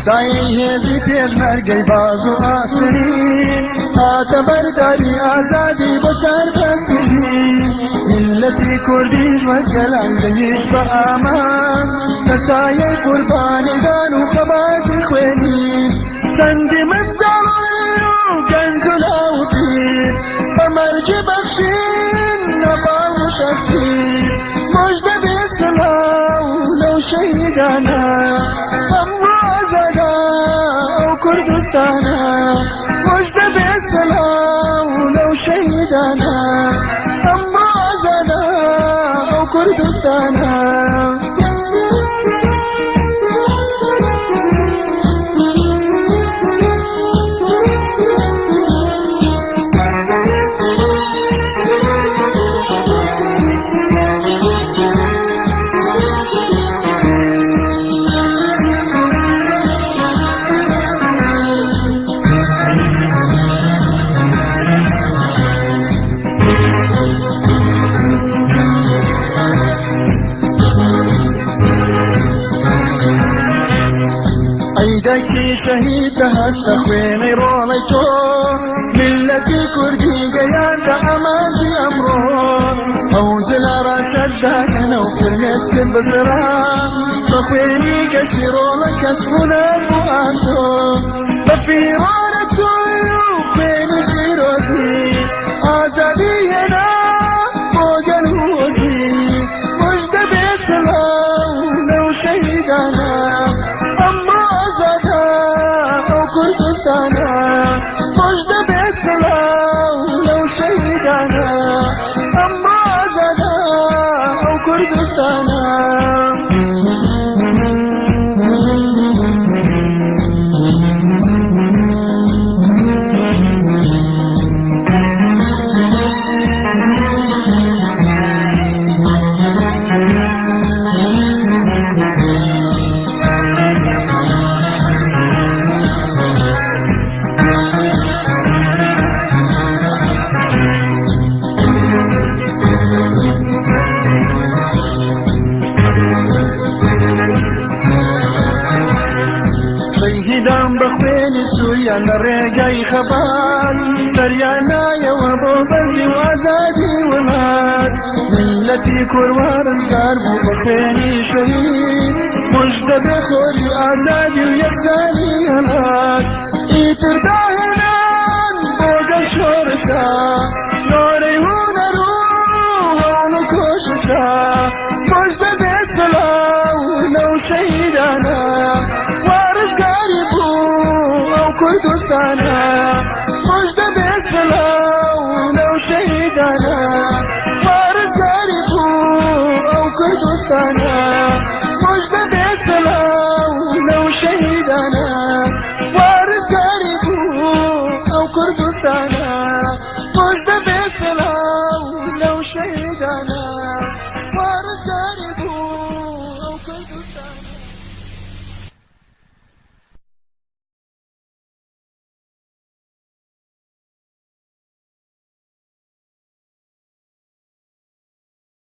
سایەی هێزی پێشمەرگەی باز و ئاسرین هاتە بەرداری ئازادی بۆ سەربەستیژین میلەتی کوردیش وەگەلان دەیش بە ئامان لە سایەی قوربانیدان و قەباتی خوێنین چەندی منداڵی و گەنج و لاوپیر بە مەرجی بەخشین نەباڵ و شەستیر مۆژدە بێ سڵاو لەو شەهیدانە ئەمڕۆ ئازادە ئەو کوردستانە مۆژدە بێ سڵاو لەو شەهیدانە ئەمڕۆ ئازادە ئەو کوردستانە دەکی شەهید هەستە خوێنەی ڕۆڵەی تۆ میلەتی کوردی گەیاندە ئەمانجی ئەمڕۆ ئەو جلە ڕاشەدداکەنە و فرمێس کرد بزرا بە خوێنی گەشی ڕۆڵەکەت ڕوونە بوو ئاسۆ بە فیڕۆرە تۆی و خوێنی پیرۆزی ئازادی هێنا بۆ گەل و وەزی موژدە بێ سڵاو لەو شەهیدانە کوردستانە مۆژدە بێ سڵاو لەو شەهیدانە ئەمڕۆ ئازادە ئەو کوردستانە شەهیدان بە خوێنی سووریان لە ڕێگای خەبات سەریان نایەوە بۆ بەرزی و ئازادی وڵات میلەتی کوڕوارزگار بوو بە خوێنی شەهید موژدە بێ خۆری ئازادی و یەکسانی هەڵات ئیتر داهێنان بۆ گەل شۆڕشە نۆرەی هونەر و هەوڵ و کۆششە موژدە بێ سڵاو لەو شەهیدانە کوردستانە موژدە بێ سڵاو لەو شەهیدانە وارزگاری بوو ئەو کوردستانە